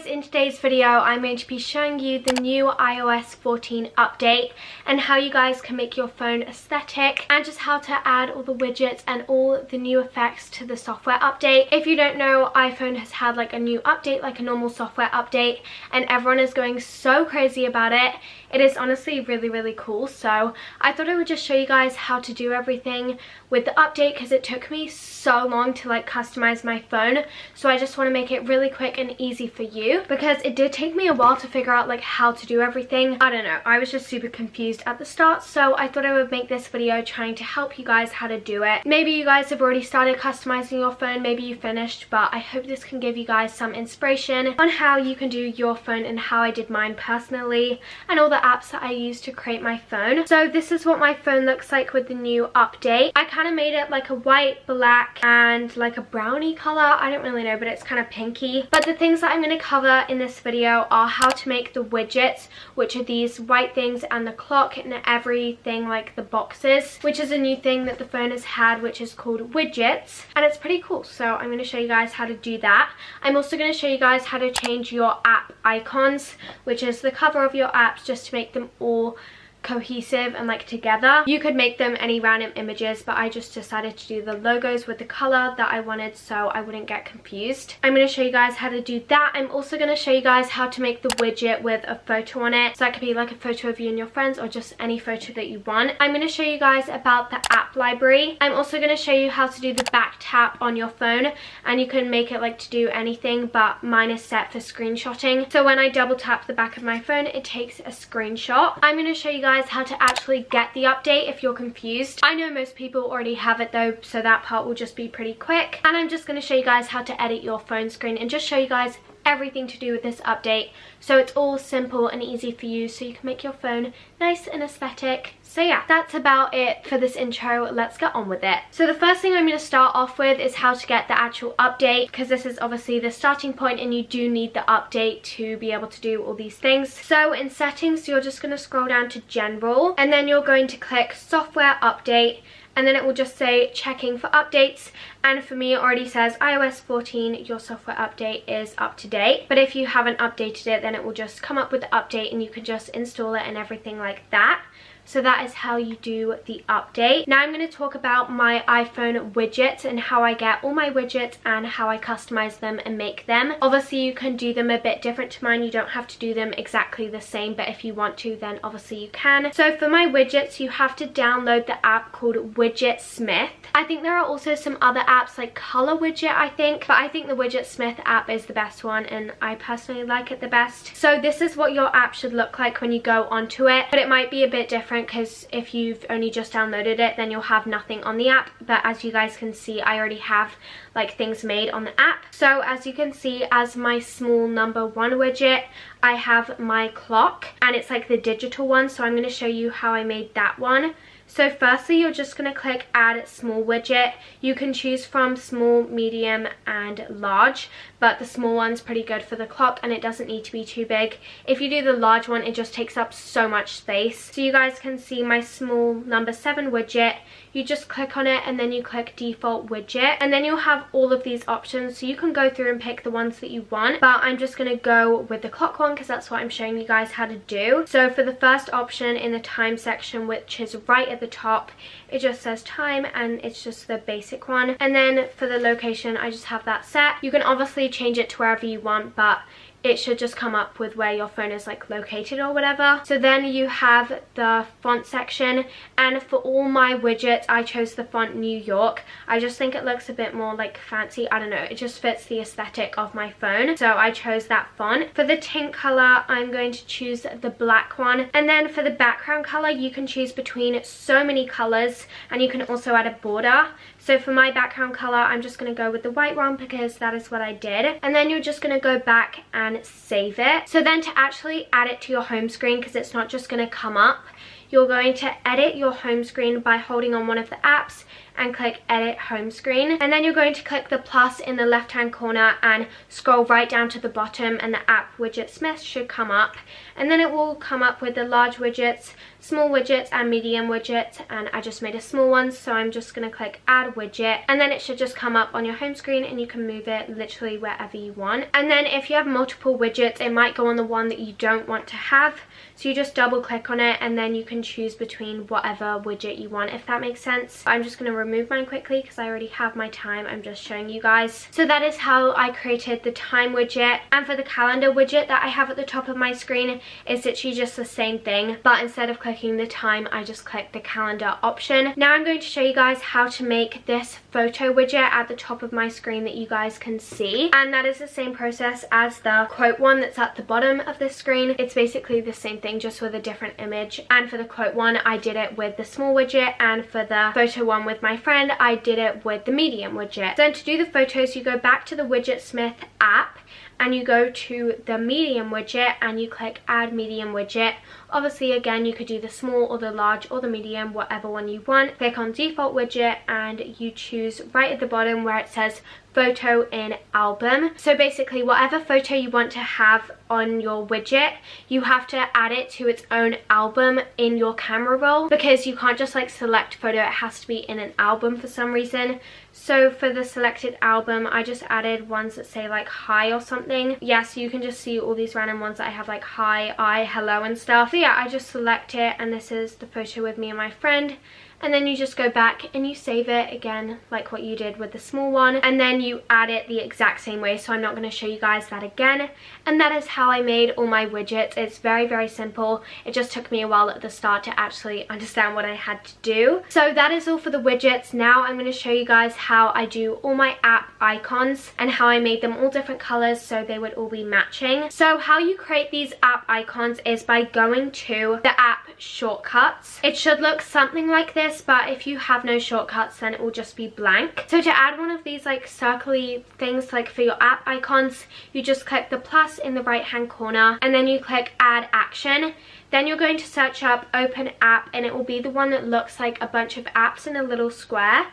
guys, in today's video I'm going to be showing you the new iOS 14 update and how you guys can make your phone aesthetic and just how to add all the widgets and all the new effects to the software update. If you don't know, iPhone has had like a new update, like a normal software update, and everyone is going so crazy about it. It is honestly really cool, so I thought I would just show you guys how to do everything with the update because it took me so long to like customize my phone. So I just want to make it really quick and easy for you because it did take me a while to figure out like how to do everything. I don't know, I was just super confused at the start, so I thought I would make this video trying to help you guys how to do it. Maybe you guys have already started customizing your phone, maybe you finished, but I hope this can give you guys some inspiration on how you can do your phone and how I did mine personally and all the apps that I used to create my phone. So this is what my phone looks like with the new update. I kind of made it like a white, black and like a brownie color. I don't really know, but it's kind of pinky. But the things that I'm going to cover in this video are how to make the widgets, which are these white things, and the clock and everything like the boxes, which is a new thing that the phone has had, which is called widgets, and it's pretty cool. So I'm going to show you guys how to do that. I'm also going to show you guys how to change your app icons, which is the cover of your apps, just to make them all cohesive and like together. You could make them any random images, but I just decided to do the logos with the color that I wanted so I wouldn't get confused. I'm going to show you guys how to do that. I'm also going to show you guys how to make the widget with a photo on it. So that could be like a photo of you and your friends or just any photo that you want. I'm going to show you guys about the app library. I'm also going to show you how to do the back tap on your phone, and you can make it like to do anything, but mine is set for screenshotting. So when I double tap the back of my phone, it takes a screenshot. I'm going to show you guys how to actually get the update if you're confused. I know most people already have it though, so that part will just be pretty quick. And I'm just going to show you guys how to edit your phone screen and just show you guys everything to do with this update, so it's all simple and easy for you, so you can make your phone nice and aesthetic. So yeah, that's about it for this intro. Let's get on with it. So the first thing I'm going to start off with is how to get the actual update, because this is obviously the starting point and you do need the update to be able to do all these things. So in settings, you're just going to scroll down to general, and then you're going to click software update, and then it will just say checking for updates, and for me it already says iOS 14, your software update is up to date. But if you haven't updated it, then it will just come up with the update and you can just install it and everything like that. So that is how you do the update. Now I'm going to talk about my iPhone widgets and how I get all my widgets and how I customize them and make them. Obviously you can do them a bit different to mine. You don't have to do them exactly the same, but if you want to, then obviously you can. So for my widgets, you have to download the app called Widgetsmith. I think there are also some other apps like Color Widget, I think, but I think the Widgetsmith app is the best one and I personally like it the best. So this is what your app should look like when you go onto it, but it might be a bit different because if you've only just downloaded it, then you'll have nothing on the app. But as you guys can see, I already have like things made on the app. So as you can see, as my small number 1 widget, I have my clock, and it's like the digital one, so I'm going to show you how I made that one. So firstly, you're just going to click add small widget. You can choose from small, medium and large, but the small one's pretty good for the clock and it doesn't need to be too big. If you do the large one, it just takes up so much space. So you guys can see my small number 7 widget. You just click on it and then you click default widget, and then you'll have all of these options, so you can go through and pick the ones that you want, but I'm just going to go with the clock one because that's what I'm showing you guys how to do. So for the first option in the time section, which is right at the top, it just says time and it's just the basic one. And then for the location, I just have that set. You can obviously change it to wherever you want, but it should just come up with where your phone is like located or whatever. So then you have the font section, and for all my widgets I chose the font New York. I just think it looks a bit more like fancy, I don't know, it just fits the aesthetic of my phone, so I chose that font. For the tint color, I'm going to choose the black one, and then for the background color, you can choose between so many colors, and you can also add a border. So for my background color, I'm just going to go with the white one because that is what I did. And then you're just going to go back and save it. So then to actually add it to your home screen, because it's not just going to come up, you're going to edit your home screen by holding on one of the apps and click edit home screen, and then you're going to click the plus in the left hand corner and scroll right down to the bottom, and the app widget Smith should come up, and then it will come up with the large widgets, small widgets and medium widgets, and I just made a small one, so I'm just going to click add widget, and then it should just come up on your home screen and you can move it literally wherever you want. And then if you have multiple widgets, it might go on the one that you don't want to have, so you just double click on it and then you can choose between whatever widget you want, if that makes sense. I'm just going to remove mine quickly because I already have my time. I'm just showing you guys. So that is how I created the time widget, and for the calendar widget that I have at the top of my screen, it's literally just the same thing, but instead of clicking the time, I just click the calendar option. Now I'm going to show you guys how to make this photo widget at the top of my screen that you guys can see, and that is the same process as the quote one that's at the bottom of the screen. It's basically the same thing, just with a different image. And for the quote one, I did it with the small widget, and for the photo one with my friend, I did it with the medium widget. Then to do the photos, you go back to the Widget Smith app and you go to the medium widget and you click add medium widget. Obviously, again, you could do the small or the large or the medium, whatever one you want. Click on default widget and you choose right at the bottom where it says photo in album. So basically, whatever photo you want to have on your widget, you have to add it to its own album in your camera roll, because you can't just like select photo, it has to be in an album for some reason. So for the selected album, I just added ones that say like hi or something. Yeah, so you can just see all these random ones that I have like hi, I, hello and stuff. So yeah, I just select it, and this is the photo with me and my friend. And then you just go back and you save it again like what you did with the small one, and then you add it the exact same way, so I'm not going to show you guys that again. And that is how I made all my widgets. It's very, very simple. It just took me a while at the start to actually understand what I had to do. So that is all for the widgets. Now I'm going to show you guys how I do all my app icons and how I made them all different colors so they would all be matching. So how you create these app icons is by going to the app shortcuts. It should look something like this, but if you have no shortcuts, then it will just be blank. So to add one of these like circly things like for your app icons, you just click the plus in the right hand corner and then you click add action. Then you're going to search up open app, and it will be the one that looks like a bunch of apps in a little square.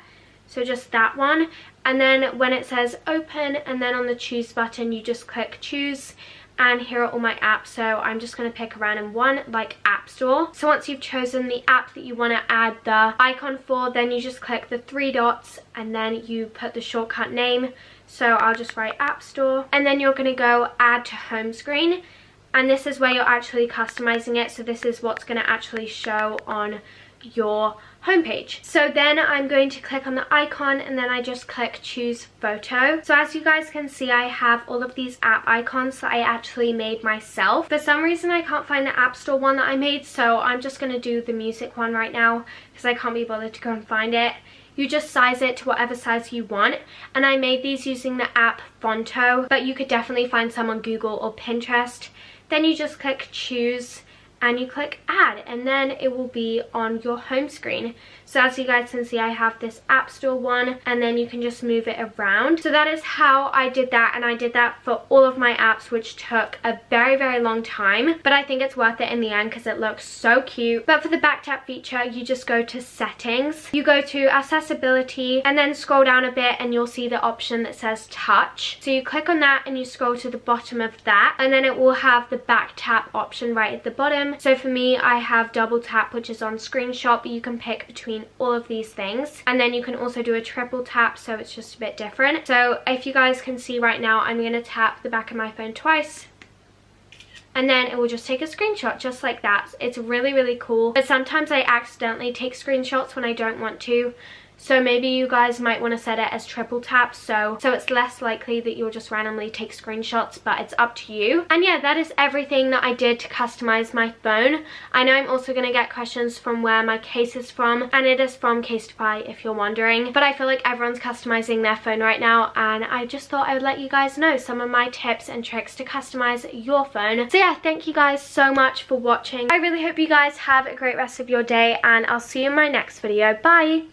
So just that one. And then when it says open and then on the choose button, you just click choose. And here are all my apps, so I'm just going to pick a random one like App Store. So once you've chosen the app that you want to add the icon for, then you just click the three dots and then you put the shortcut name. So I'll just write App Store, and then you're going to go add to home screen, and this is where you're actually customizing it. So this is what's going to actually show on your homepage. So then I'm going to click on the icon and then I just click choose photo. So as you guys can see, I have all of these app icons that I actually made myself. For some reason I can't find the App Store one that I made, so I'm just going to do the music one right now because I can't be bothered to go and find it. You just size it to whatever size you want, and I made these using the app Fonto, but you could definitely find some on Google or Pinterest. Then you just click choose and you click add, and then it will be on your home screen. So as you guys can see, I have this App Store one, and then you can just move it around. So that is how I did that, and I did that for all of my apps, which took a very, very long time, but I think it's worth it in the end because it looks so cute. But for the back tap feature, you just go to settings, you go to accessibility, and then scroll down a bit and you'll see the option that says touch. So you click on that and you scroll to the bottom of that, and then it will have the back tap option right at the bottom. So for me, I have double tap, which is on screenshot, but you can pick between all of these things, and then you can also do a triple tap, so it's just a bit different. So if you guys can see right now, I'm going to tap the back of my phone twice, and then it will just take a screenshot just like that. It's really, really cool, but sometimes I accidentally take screenshots when I don't want to. So maybe you guys might want to set it as triple tap, so it's less likely that you'll just randomly take screenshots, but it's up to you. And yeah, that is everything that I did to customize my phone. I know I'm also going to get questions from where my case is from, and it is from Casetify if you're wondering. But I feel like everyone's customizing their phone right now, and I just thought I would let you guys know some of my tips and tricks to customize your phone. So yeah, thank you guys so much for watching. I really hope you guys have a great rest of your day, and I'll see you in my next video. Bye!